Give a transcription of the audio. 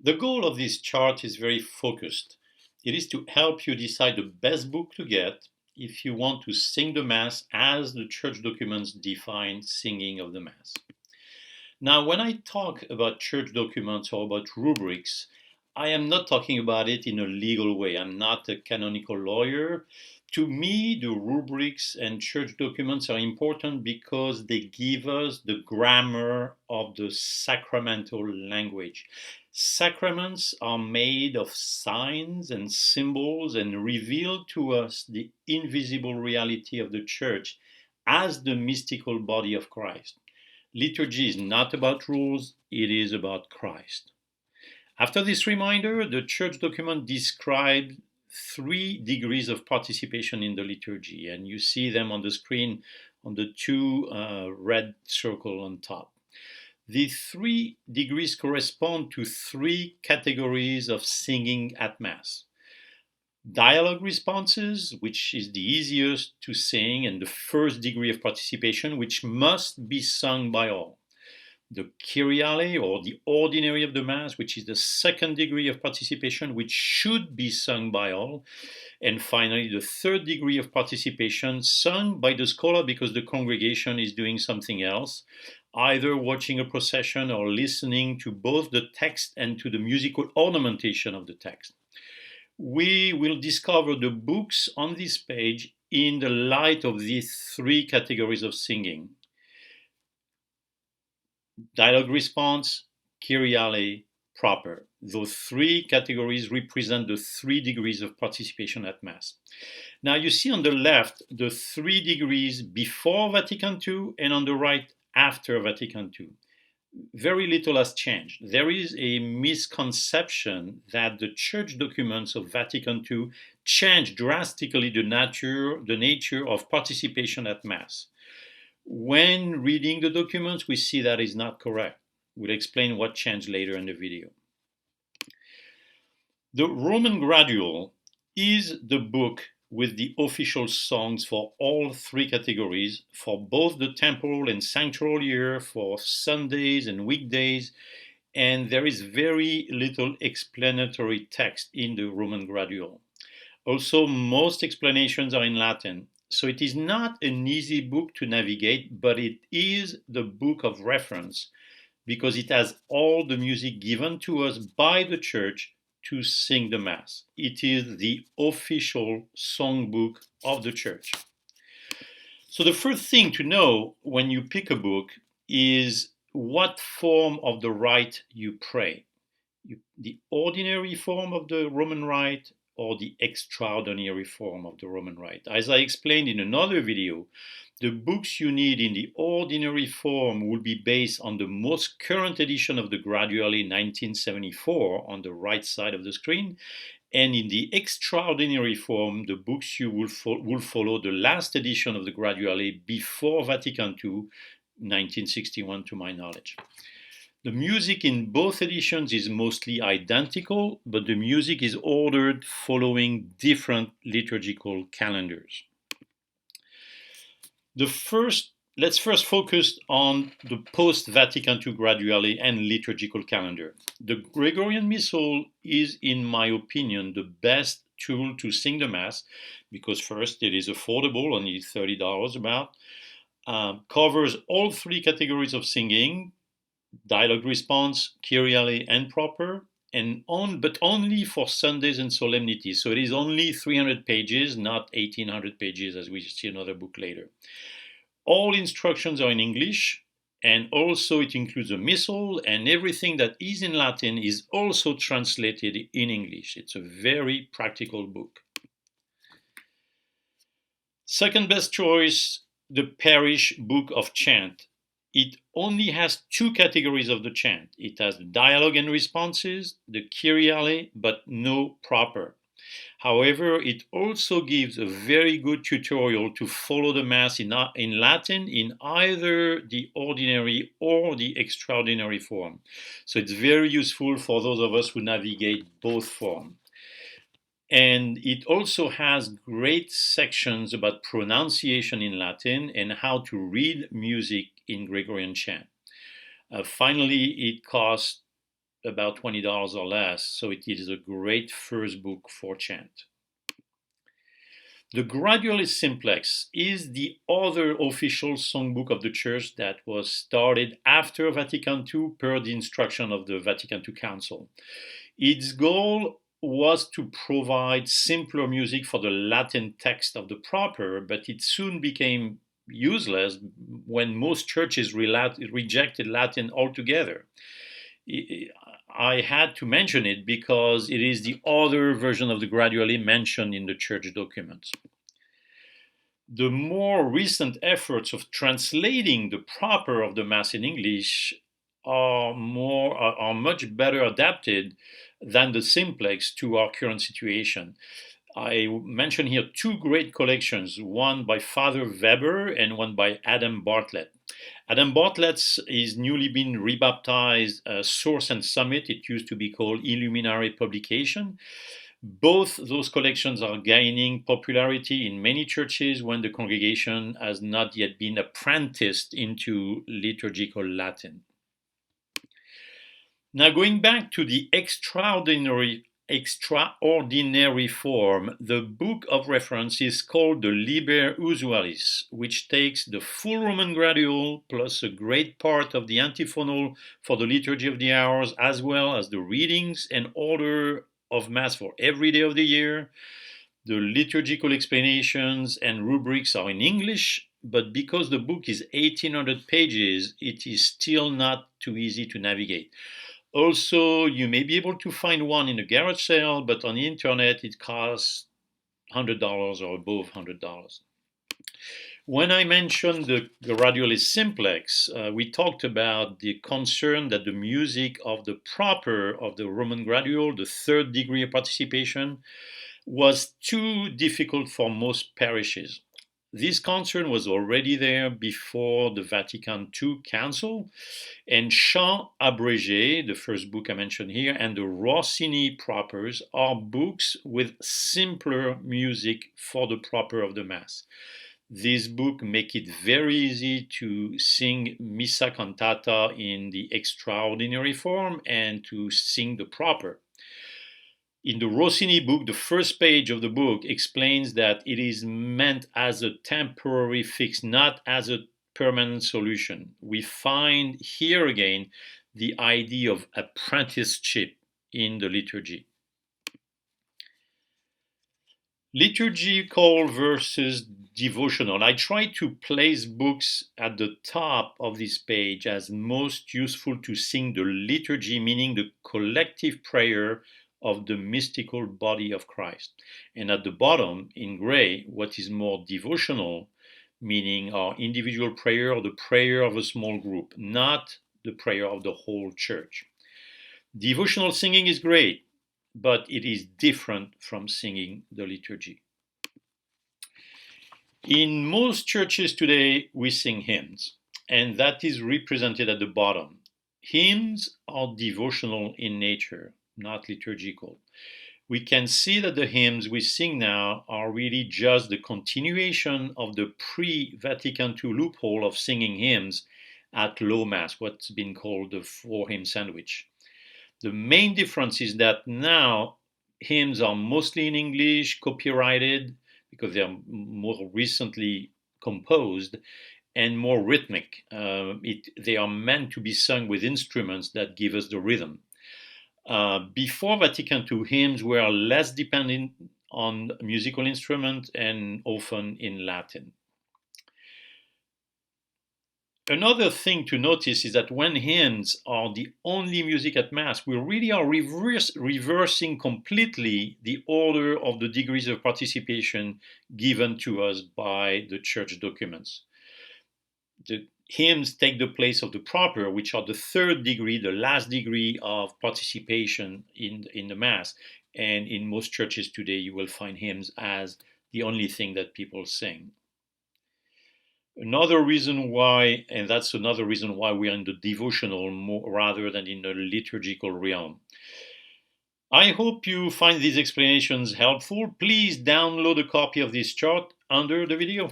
The goal of this chart is very focused. It is to help you decide the best book to get if you want to sing the Mass as the church documents define singing of the Mass. Now, when I talk about church documents or about rubrics, I am not talking about it in a legal way. I'm not a canonical lawyer. To me, the rubrics and church documents are important because they give us the grammar of the sacramental language. Sacraments are made of signs and symbols and reveal to us the invisible reality of the church as the mystical body of Christ. Liturgy is not about rules, it is about Christ. After this reminder, the church document describes 3 degrees of participation in the liturgy, and you see them on the screen on the 2 red circles on top. The 3 degrees correspond to 3 categories of singing at Mass. Dialogue responses, which is the easiest to sing and the first degree of participation, which must be sung by all. The Kyriale, or the ordinary of the Mass, which is the 2nd degree of participation, which should be sung by all. And finally, the 3rd degree of participation, sung by the scholar because the congregation is doing something else, either watching a procession or listening to both the text and to the musical ornamentation of the text. We will discover the books on this page in the light of these 3 categories of singing. Dialogue response, Kyriale, proper. Those 3 categories represent the 3 degrees of participation at Mass. Now you see on the left the 3 degrees before Vatican II and on the right after Vatican II. Very little has changed. There is a misconception that the church documents of Vatican II changed drastically the nature of participation at Mass. When reading the documents, we see that is not correct. We'll explain what changed later in the video. The Roman Gradual is the book with the official songs for all 3 categories, for both the temporal and sanctuary year, for Sundays and weekdays, and there is very little explanatory text in the Roman Gradual. Also, most explanations are in Latin, so it is not an easy book to navigate, but it is the book of reference because it has all the music given to us by the church to sing the Mass. It is the official songbook of the church. So the first thing to know when you pick a book is what form of the rite you pray. The ordinary form of the Roman Rite or the extraordinary form of the Roman Rite. As I explained in another video, the books you need in the ordinary form will be based on the most current edition of the Graduale 1974 on the right side of the screen. And in the extraordinary form, the books you will follow the last edition of the Graduale before Vatican II, 1961 to my knowledge. The music in both editions is mostly identical, but the music is ordered following different liturgical calendars. Let's first focus on the post-Vatican II Graduale and liturgical calendar. The Gregorian Missal is, in my opinion, the best tool to sing the Mass because first, it is affordable, only $30 about, covers all 3 categories of singing, dialogue response, Kyriale, and proper, but only for Sundays and solemnities. So it is only 300 pages, not 1800 pages as we see another book later. All instructions are in English, and also it includes a missal, and everything that is in Latin is also translated in English. It's a very practical book. Second best choice, the Parish Book of Chant. It only has 2 categories of the chant. It has the dialogue and responses, the Kyriale, but no proper. However, it also gives a very good tutorial to follow the Mass in Latin in either the ordinary or the extraordinary form. So it's very useful for those of us who navigate both forms. And it also has great sections about pronunciation in Latin and how to read music in Gregorian chant. Finally, it costs about $20 or less, so it is a great first book for chant. The Gradualist Simplex is the other official songbook of the Church that was started after Vatican II per the instruction of the Vatican II Council. Its goal was to provide simpler music for the Latin text of the proper, but it soon became useless when most churches rejected Latin altogether. I had to mention it because it is the other version of the Gradually mentioned in the church documents. The more recent efforts of translating the proper of the Mass in English are much better adapted than the simplex to our current situation. I mention here two great collections, one by Father Weber and one by Adam Bartlett. Adam Bartlett's is newly been rebaptized Source and Summit. It used to be called Illuminary Publication. Both those collections are gaining popularity in many churches when the congregation has not yet been apprenticed into liturgical Latin. Now, going back to the extraordinary form, the book of reference is called the Liber Usualis, which takes the full Roman Gradual plus a great part of the antiphonal for the Liturgy of the Hours, as well as the readings and order of Mass for every day of the year. The liturgical explanations and rubrics are in English, but because the book is 1,800 pages, it is still not too easy to navigate. Also, you may be able to find one in a garage sale, but on the internet it costs $100 or above $100. When I mentioned the Gradualist Simplex, we talked about the concern that the music of the proper of the Roman Gradual, the third degree of participation, was too difficult for most parishes. This concern was already there before the Vatican II Council, and Chant Abrégé, the first book I mentioned here, and the Rossini propers are books with simpler music for the proper of the Mass. This book makes it very easy to sing Missa Cantata in the extraordinary form and to sing the proper. In the Rossini book, the first page of the book explains that it is meant as a temporary fix, not as a permanent solution. We find here again the idea of apprenticeship in the liturgy. Liturgical versus devotional. I try to place books at the top of this page as most useful to sing the liturgy, meaning the collective prayer of the mystical body of Christ. And at the bottom, in gray, what is more devotional, meaning our individual prayer or the prayer of a small group, not the prayer of the whole church. Devotional singing is great, but it is different from singing the liturgy. In most churches today, we sing hymns, and that is represented at the bottom. Hymns are devotional in nature, not liturgical. We can see that the hymns we sing now are really just the continuation of the pre-Vatican II loophole of singing hymns at low Mass, what's been called the four-hymn sandwich. The main difference is that now hymns are mostly in English, copyrighted, because they are more recently composed, and more rhythmic. They are meant to be sung with instruments that give us the rhythm. Before Vatican II, hymns were less dependent on musical instruments and often in Latin. Another thing to notice is that when hymns are the only music at Mass, we really are reversing completely the order of the degrees of participation given to us by the church documents. The hymns take the place of the proper, which are the third degree, the last degree of participation in the Mass. And in most churches today, you will find hymns as the only thing that people sing. Another reason why, and that's another reason why we are in the devotional more, rather than in the liturgical realm. I hope you find these explanations helpful. Please download a copy of this chart under the video.